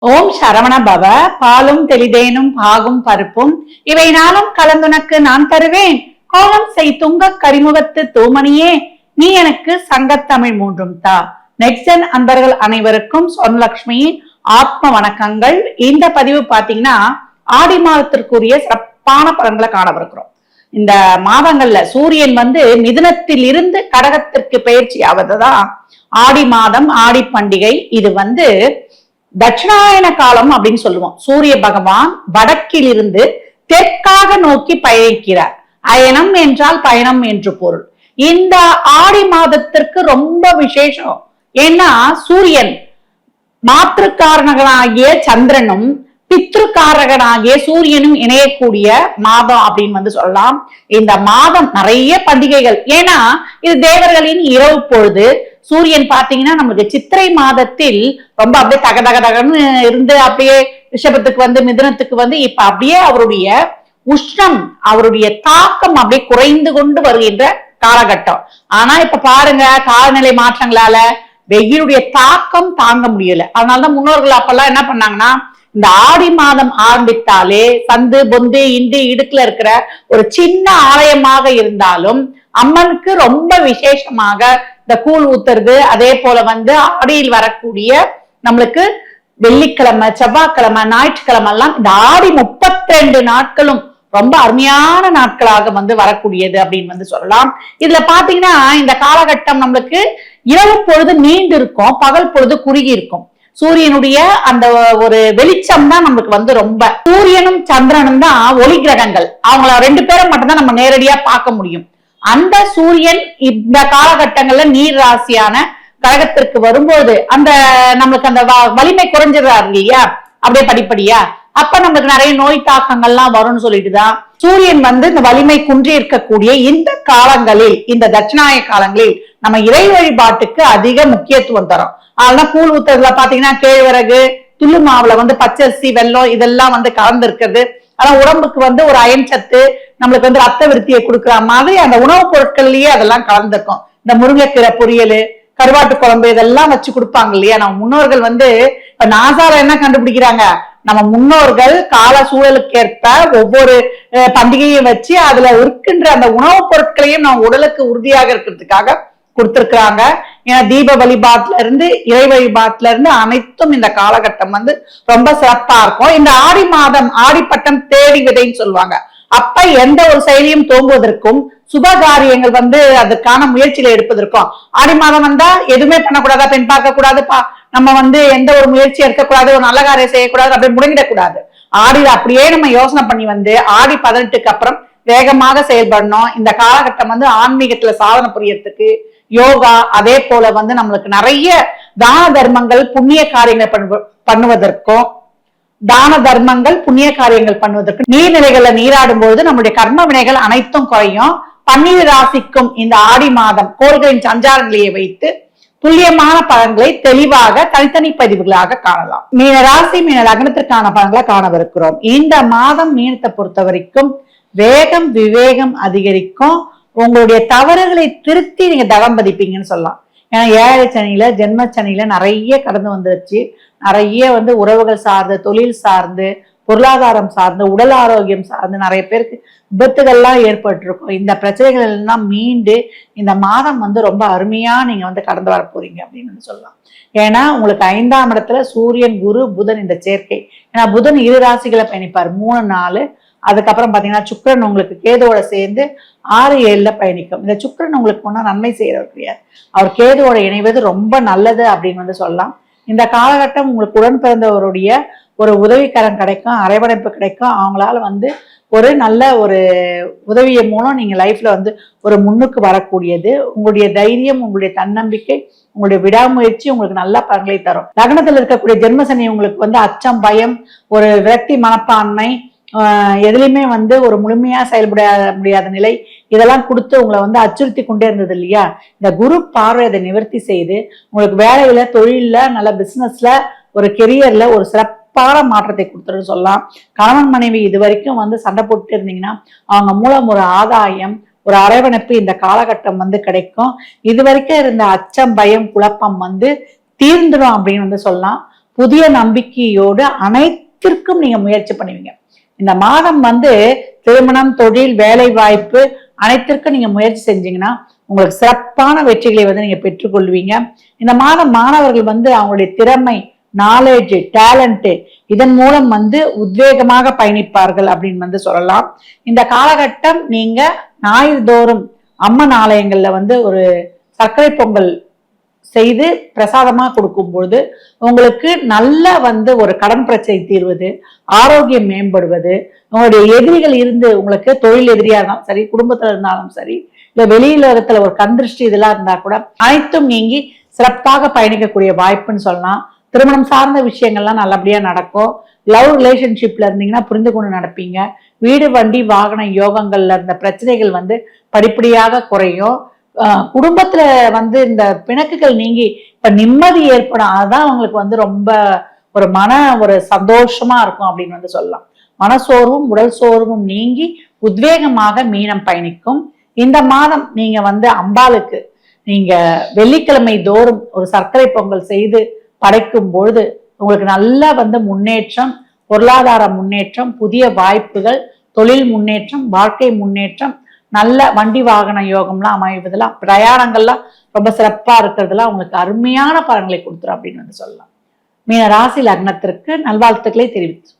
ஓம் சரவண பவ. பாலும் தெளிதேனும் பாகும் பருப்பும் இவை நாளும் கலந்துனக்கு நான் தருவேன். கோலம் செய் துங்க கரிமுகத்து தூமணியே, நீ எனக்கு சங்கத்தமிழ் மூன்றும் தா. நெக்ஸ்டன் அன்பர்கள் அனைவருக்கும் சொர்ணலட்சுமியின் ஆத்ம வணக்கங்கள். இந்த பதிவு பாத்தீங்கன்னா ஆடி மாதத்திற்குரிய சிறப்பான பலன்களை காணவிருக்கிறோம். இந்த மாதங்கள்ல சூரியன் மிதுனத்தில் இருந்து கடகத்திற்கு பயிற்சி ஆவதுதான் ஆடி மாதம், ஆடி பண்டிகை. இது தட்சிணாயன காலம் அப்படின்னு சொல்லுவோம். சூரிய பகவான் வடக்கில் இருந்து தெற்காக நோக்கி பயணிக்கிறார். அயனம் என்றால் பயணம் என்று பொருள். இந்த ஆடி மாதத்திற்கு ரொம்ப விசேஷம். ஏன்னா சூரியன் மாற்றுக்காரகனாகிய சந்திரனும் பித்ருக்காரகனாகிய சூரியனும் இணையக்கூடிய மாதம் அப்படின்னு சொல்லலாம். இந்த மாதம் நிறைய பண்டிகைகள். ஏன்னா இது தேவர்களின் இரவு பொழுது. சூரியன் பாத்தீங்கன்னா நம்மளுக்கு சித்திரை மாதத்தில் ரொம்ப அப்படியே தகதகன்னு இருந்து அப்படியே ரிஷபத்துக்கு மிதுனத்துக்கு இப்ப அப்படியே அவருடைய உஷ்ணம், அவருடைய தாக்கம் அப்படியே குறைந்து கொண்டு வருகின்ற காலகட்டம். ஆனா இப்ப பாருங்க, காலநிலை மாற்றங்களால வெயிலுடைய தாக்கம் தாங்க முடியல. அதனாலதான் முன்னோர்கள் அப்பெல்லாம் என்ன பண்ணாங்கன்னா, இந்த ஆடி மாதம் ஆரம்பித்தாலே சந்து பொந்து இண்டு இடுக்குல இருக்கிற ஒரு சின்ன ஆலயமாக இருந்தாலும் அம்மனுக்கு ரொம்ப விசேஷமாக இந்த கூழ் ஊத்துறது, அதே போல ஆடியில் வரக்கூடிய நம்மளுக்கு வெள்ளிக்கிழமை, செவ்வாய்க்கிழமை, ஞாயிற்றுக்கிழமை எல்லாம் இந்த ஆடி 32 நாட்களும் ரொம்ப அருமையான நாட்களாக வரக்கூடியது அப்படின்னு சொல்லலாம். இதுல பாத்தீங்கன்னா இந்த காலகட்டம் நம்மளுக்கு இரவு பொழுது நீண்டு இருக்கும், பகல் பொழுது குறுகி இருக்கும். சூரியனுடைய அந்த ஒரு வெளிச்சம் தான் நமக்கு ரொம்ப. சூரியனும் சந்திரனும் தான் ஒளி கிரகங்கள். அவங்கள ரெண்டு பேரும் மட்டும்தான் நம்ம நேரடியா பார்க்க முடியும். அந்த சூரியன் இந்த காலகட்டங்கள்ல நீர் ராசியான கடகத்திற்கு வரும்போது அந்த நம்மளுக்கு அந்த வலிமை குறைஞ்சிடறாரு இல்லையா, அப்படியே படிப்படியா. அப்ப நம்மளுக்கு நிறைய நோய் தாக்கங்கள்லாம் வரும்னு சொல்லிட்டுதான் சூரியன் இந்த வலிமை குன்றி இருக்கக்கூடிய இந்த காலங்களில், இந்த தட்சிணாய காலங்களில் நம்ம இறை வழிபாட்டுக்கு அதிக முக்கியத்துவம் தரும். அதனால கூழ் ஊத்துறதுல பாத்தீங்கன்னா கேழ்வரகு, துள்ளு மாவுல பச்சரிசி, வெல்லம் இதெல்லாம் கலந்து இருக்கிறது. ஆனா உடம்புக்கு ஒரு அயன் சத்து, நம்மளுக்கு ரத்த விருத்தியை கொடுக்குற மாதிரி அந்த உணவுப் பொருட்கள்லயே அதெல்லாம் கலந்துருக்கும். இந்த முருங்கைக்கீரை பொரியல், கருவாட்டு குழம்பு இதெல்லாம் வச்சு கொடுப்பாங்க இல்லையா. நம்ம முன்னோர்கள் இப்ப நாசால என்ன கண்டுபிடிக்கிறாங்க, நம்ம முன்னோர்கள் கால சூழலுக்கேற்ப ஒவ்வொரு பண்டிகையும் வச்சு அதுல இருக்கின்ற அந்த உணவுப் பொருட்களையும் நம்ம உடலுக்கு உறுதியாக இருக்கிறதுக்காக கொடுத்திருக்கிறாங்க. ஏன்னா தீப வழிபாட்டுல இருந்து இறை வழிபாட்டுல இருந்து அனைத்தும் இந்த காலகட்டம் ரொம்ப சிறப்பா இருக்கும். இந்த ஆடி மாதம் ஆடிப்பட்டம் தேடி விதைன்னு சொல்லுவாங்க. அப்ப எந்த ஒரு செயலியும் தோங்குவதற்கும் சுபகாரியங்கள் அதுக்கான முயற்சியில எடுப்பதற்கும் ஆடி மாதம் எதுவுமே பண்ணக்கூடாதா, பெண் பார்க்க கூடாது, நம்ம எந்த ஒரு முயற்சி எடுக்கக்கூடாது, ஒரு நல்ல காரியம் செய்யக்கூடாது, அப்படி முடங்கிடக்கூடாது. ஆடியில அப்படியே நம்ம யோசனை பண்ணி ஆடி 18க்கு அப்புறம் வேகமாக செயல்படணும். இந்த காலகட்டம் ஆன்மீகத்துல சாதனை புரியறதுக்கு, யோகா, அதே போல நம்மளுக்கு நிறைய தான தர்மங்கள் புண்ணிய காரியங்கள் பண்ணுவதற்கும் நீர்நிலைகள்ல நீராடும் பொழுது நம்முடைய கர்ம வினைகள் அனைத்தும் குறையும். பன்னிரு ராசிக்கும் இந்த ஆடி மாதம் கோள்களின் சஞ்சார நிலையை வைத்து துல்லியமான பலன்களை தெளிவாக தனித்தனி பதிவுகளாக காணலாம். மீன ராசி, மீன லக்னத்திற்கான பலன்களை காணவிருக்கிறோம். இந்த மாதம் மீனத்தை பொறுத்த வரைக்கும் வேகம் விவேகம் அதிகரிக்கும். உங்களுடைய தவறுகளை திருத்தி நீங்க தகம் பதிப்பீங்கன்னு சொல்லலாம். ஏன்னா ஏழரை சனியில, ஜென்ம சனியில நிறைய கடந்து வந்துருச்சு. நிறைய உறவுகள் சார்ந்து, தொழில் சார்ந்து, பொருளாதாரம் சார்ந்து, உடல் ஆரோக்கியம் சார்ந்து நிறைய பேருக்கு விபத்துகள்லாம் ஏற்பட்டிருக்கும். இந்த பிரச்சனைகள் எல்லாம் மீண்டு இந்த மாதம் ரொம்ப அருமையா நீங்க கடந்து வர போறீங்க அப்படின்னு சொல்லலாம். ஏன்னா உங்களுக்கு 5ஆம் இடத்துல சூரியன், குரு, புதன் இந்த சேர்க்கை. ஏன்னா புதன் 2 ராசிகளை பயணிப்பார், 3, 4. அதுக்கப்புறம் பாத்தீங்கன்னா சுக்கிரன் உங்களுக்கு கேதுவோட சேர்ந்து 6, 7ல பயணிக்கும். இந்த சுக்கிரன் உங்களுக்கு ஒன்றும் நன்மை செய்யறவர் கிடையாது. அவர் கேதுவோட இணைவது ரொம்ப நல்லது அப்படின்னு சொல்லலாம். இந்த காலகட்டம் உங்களுக்கு உடன் பிறந்தவருடைய ஒரு உதவிக்கரம் கிடைக்கும், அரவணைப்பு கிடைக்கும். அவங்களால ஒரு நல்ல ஒரு உதவியை மூலம் நீங்க லைஃப்ல ஒரு முன்னுக்கு வரக்கூடியது. உங்களுடைய தைரியம், உங்களுடைய தன்னம்பிக்கை, உங்களுடைய விடாமுயற்சி உங்களுக்கு நல்ல பலன்களை தரும். லக்னத்தில் இருக்கக்கூடிய ஜென்மசனி உங்களுக்கு அச்சம், பயம், ஒரு விரக்தி மனப்பான்மை, எதுலையுமே ஒரு முழுமையா செயல்பட முடியாத நிலை, இதெல்லாம் கொடுத்து உங்களை அச்சுறுத்தி கொண்டே இருந்தது இல்லையா. இந்த குரு பார்வை அதை நிவர்த்தி செய்து உங்களுக்கு வேலையில, தொழில்ல, நல்ல பிசினஸ்ல, ஒரு கெரியர்ல ஒரு சிறப்பான மாற்றத்தை கொடுத்துருன்னு சொல்லலாம். கணவன் மனைவி இது வரைக்கும் சண்டை போட்டு இருந்தீங்கன்னா அவங்க மூலம் ஒரு ஆதாயம், ஒரு அரவணைப்பு இந்த காலகட்டம் கிடைக்கும். இது வரைக்கும் இருந்த அச்சம், பயம், குழப்பம் தீர்ந்துடும் அப்படின்னு சொல்லலாம். புதிய நம்பிக்கையோடு அனைத்திற்கும் நீங்க முயற்சி பண்ணுவீங்க. இந்த மாதம் திருமணம், தொழில், வேலை வாய்ப்பு அனைத்திற்கும் நீங்க முயற்சி செஞ்சீங்கன்னா உங்களுக்கு சிறப்பான வெற்றிகளை நீங்க பெற்றுக்கொள்வீங்க. இந்த மாதம் மாணவர்கள் அவங்களுடைய திறமை, நாலேஜ், டேலண்ட் இதன் மூலம் உத்வேகமாக பயணிப்பார்கள் அப்படின்னு சொல்லலாம். இந்த காலகட்டம் நீங்க ஞாயிறு தோறும் அம்மன் ஆலயங்கள்ல ஒரு சர்க்கரை பொங்கல் செய்து பிரசாதமா கொடுக்கும் பொழுது உங்களுக்கு நல்ல ஒரு கடன் பிரச்சனை தீர்வது, ஆரோக்கியம் மேம்படுவது, உங்களுடைய எதிரிகள் இருந்து உங்களுக்கு தொழில் எதிரியா இருந்தாலும் சரி, குடும்பத்துல இருந்தாலும் சரி, இல்ல வெளியுலகத்துல ஒரு கந்திருஷ்டி இதெல்லாம் இருந்தா கூட அனைத்தும் நீங்கி சிறப்பாக பயணிக்கக்கூடிய வாய்ப்புன்னு சொல்லலாம். திருமணம் சார்ந்த விஷயங்கள்லாம் நல்லபடியா நடக்கும். லவ் ரிலேஷன்ஷிப்ல இருந்தீங்கன்னா புரிந்து கொண்டு நடப்பீங்க. வீடு, வண்டி, வாகன யோகங்கள்ல இருந்த பிரச்சனைகள் படிப்படியாக குறையும். குடும்பத்துல இந்த பிணக்குகள் நீங்கி இப்ப நிம்மதி ஏற்படும். அதுதான் உங்களுக்கு ரொம்ப ஒரு சந்தோஷமா இருக்கும் அப்படின்னு சொல்லலாம். மனசோர்வும் உடல் சோர்வும் நீங்கி உத்வேகமாக மீனம் பயணிக்கும். இந்த மாதம் நீங்க அம்பாளுக்கு நீங்க வெள்ளிக்கிழமை தோறும் ஒரு சர்க்கரை பொங்கல் செய்து படைக்கும் பொழுது உங்களுக்கு நல்ல முன்னேற்றம், பொருளாதார முன்னேற்றம், புதிய வாய்ப்புகள், தொழில் முன்னேற்றம், வாழ்க்கை முன்னேற்றம், நல்ல வண்டி வாகன யோகம்லாம் அமைவதெல்லாம், பிரயாணங்கள்லாம் ரொம்ப சிறப்பா இருக்கிறதுலாம் உங்களுக்கு அருமையான பலன்களை கொடுத்துரும் அப்படின்னு சொல்லலாம். மீன ராசி லக்னத்திற்கு நல்வாழ்த்துக்களை தெரிவித்து